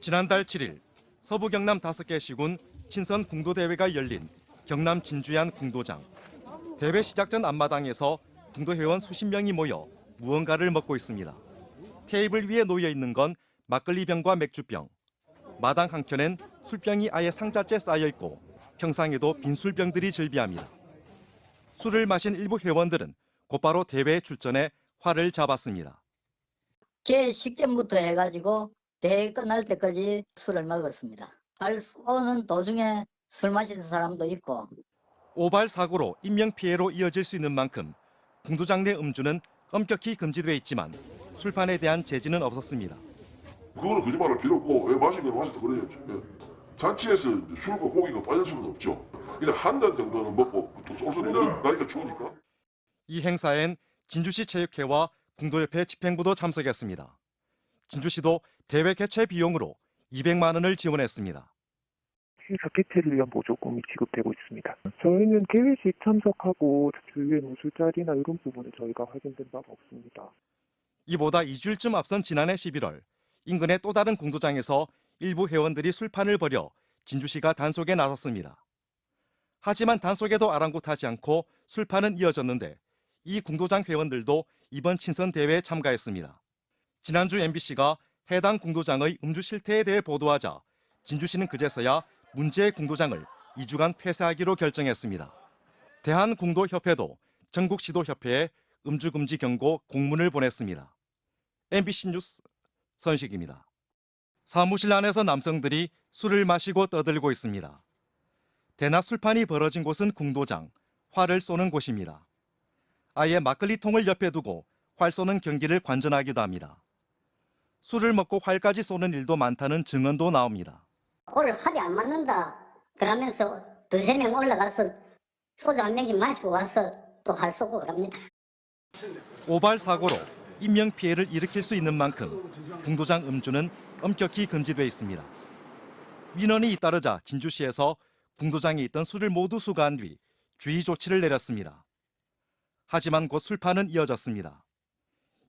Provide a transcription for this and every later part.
지난달 7일 서부 경남 5개 시군 친선 궁도대회가 열린 경남 진주의 궁도장. 대회 시작 전 앞마당에서 궁도 회원 수십 명이 모여 무언가를 먹고 있습니다. 테이블 위에 놓여 있는 건 막걸리병과 맥주병. 마당 한켠엔 술병이 아예 상자째 쌓여 있고 평상에도 빈 술병들이 즐비합니다. 술을 마신 일부 회원들은 곧바로 대회에 출전해 활을 잡았습니다. 개 식전부터 해가지고 대회 끝날 때까지 술을 먹었습니다. 활 쏘는 도중에 술 마시는 사람도 있고. 오발 사고로 인명피해로 이어질 수 있는 만큼 궁도장 내 음주는 엄격히 금지돼 있지만 술판에 대한 제지는 없었습니다. 그거는 거짓말할 필요 없고 왜 마시면 마셔도 그래야죠. 잔치에서 술과 고기가 빠질 수는 없죠. 그냥 한 잔 정도는 먹고 또 쏠쏠이 나이가 추우니까. 이 행사엔 진주시 체육회와 궁도협회 집행부도 참석했습니다. 진주시도 대회 개최 비용으로 200만 원을 지원했습니다. 행사 개최를 위한 보조금이 지급되고 있습니다. 저희는 개회식 참석하고 주위에 술자리나 이런 부분은 저희가 확인된 바가 없습니다. 이보다 2주일쯤 앞선 지난해 11월 인근의 또 다른 궁도장에서 일부 회원들이 술판을 벌여 진주시가 단속에 나섰습니다. 하지만 단속에도 아랑곳하지 않고 술판은 이어졌는데 이 궁도장 회원들도 이번 친선 대회에 참가했습니다. 지난주 MBC가 해당 궁도장의 음주 실태에 대해 보도하자 진주시는 그제서야 문제의 궁도장을 2주간 폐쇄하기로 결정했습니다. 대한궁도협회도 전국시도협회에 음주금지 경고 공문을 보냈습니다. MBC 뉴스 선식입니다. 사무실 안에서 남성들이 술을 마시고 떠들고 있습니다. 대낮 술판이 벌어진 곳은 궁도장, 활을 쏘는 곳입니다. 아예 막걸리통을 옆에 두고 활 쏘는 경기를 관전하기도 합니다. 술을 먹고 활까지 쏘는 일도 많다는 증언도 나옵니다. 오늘 활이 안 맞는다 그러면서 두세 명 올라가서 소주 한 병씩 마시고 와서 또 활 쏘고 그럽니다. 오발 사고로 인명피해를 일으킬 수 있는 만큼 궁도장 음주는 엄격히 금지돼 있습니다. 민원이 잇따르자 진주시에서 궁도장에 있던 술을 모두 수거한 뒤 주의 조치를 내렸습니다. 하지만 곧 술판은 이어졌습니다.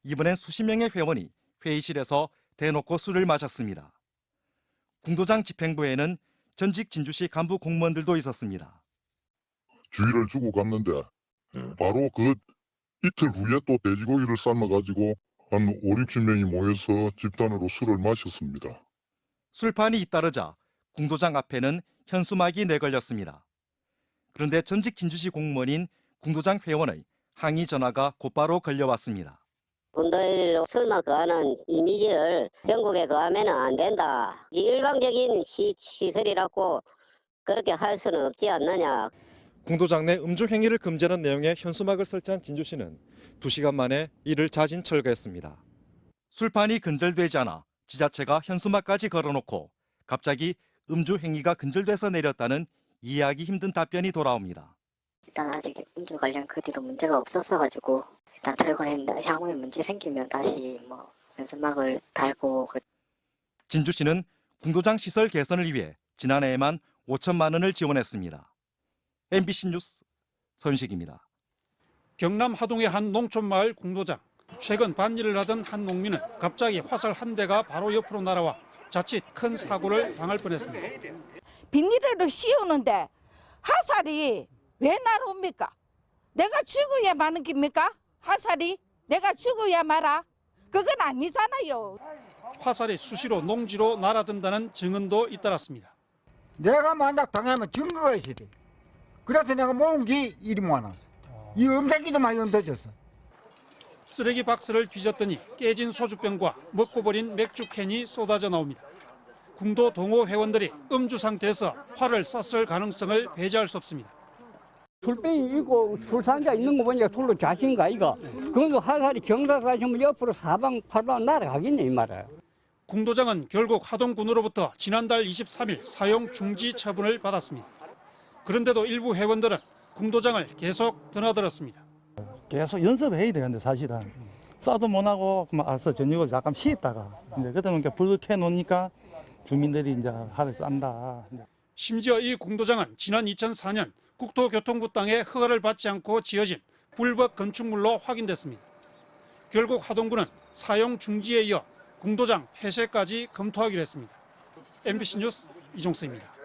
이번엔 수십 명의 회원이 회의실에서 대놓고 술을 마셨습니다. 궁도장 집행부에는 전직 진주시 간부 공무원들도 있었습니다. 주의를 주고 갔는데 바로 그 이틀 후에 또 돼지고기를 삶아가지고 한 5, 60명이 모여서 집단으로 술을 마셨습니다. 술판이 잇따르자 궁도장 앞에는 현수막이 내걸렸습니다. 그런데 전직 진주시 공무원인 궁도장 회원의 항의 전화가 곧바로 걸려왔습니다. 군도일로 술만 거하는 이미지를 전국에 거하면 안 된다. 일방적인 시설이라고 그렇게 할 수는 없지 않느냐. 궁도장 내 음주 행위를 금지하는 내용의 현수막을 설치한 진주시는 2시간 만에 이를 자진 철거했습니다. 술판이 근절되지 않아 지자체가 현수막까지 걸어놓고 갑자기 음주 행위가 근절돼서 내렸다는 이해하기 힘든 답변이 돌아옵니다. 일단 아직 음주 관련 그 뒤로 문제가 없었어가지고 일단 철거했는데 향후에 문제 생기면 다시 현수막을 달고. 진주시는 궁도장 시설 개선을 위해 지난해에만 5천만 원을 지원했습니다. MBC 뉴스 선식입니다. 경남 하동의 한 농촌마을 궁도장. 최근 밭일을 하던 한 농민은 갑자기 화살 한 대가 바로 옆으로 날아와 자칫 큰 사고를 당할 뻔했습니다. 비닐을 씌우는데 화살이 왜 날아옵니까? 내가 죽어야 마는 겁니까? 화살이 내가 죽어야 말아? 그건 아니잖아요. 화살이 수시로 농지로 날아든다는 증언도 잇따랐습니다. 내가 만약 당하면 증거가 있어야 돼. 그래서 내가 모은 게 이리 모아놨어. 이 음색기도 많이 얹어졌어. 쓰레기 박스를 뒤졌더니 깨진 소주병과 먹고 버린 맥주캔이 쏟아져 나옵니다. 궁도 동호 회원들이 음주 상태에서 활을 쐈을 가능성을 배제할 수 없습니다. 술병이 있고 술상자 있는 거 보니까 술로 자신가 이거. 그건 화살이 경사사시면 옆으로 사방팔방 날아가겠네 이 말이야. 궁도장은 결국 하동군으로부터 지난달 23일 사용 중지 처분을 받았습니다. 그런데도 일부 회원들은 궁도장을 계속 드나들었습니다. 계속 연습해야 되는데 사실은 싸도 못하고 알아서 저녁을 잠깐 쉬었다가 이제 그러면 불을 켜놓으니까 주민들이 이제 하루 싼다. 심지어 이 궁도장은 지난 2004년 국토교통부 땅에 허가를 받지 않고 지어진 불법 건축물로 확인됐습니다. 결국 하동군은 사용 중지에 이어 궁도장 폐쇄까지 검토하기로 했습니다. MBC 뉴스 이종수입니다.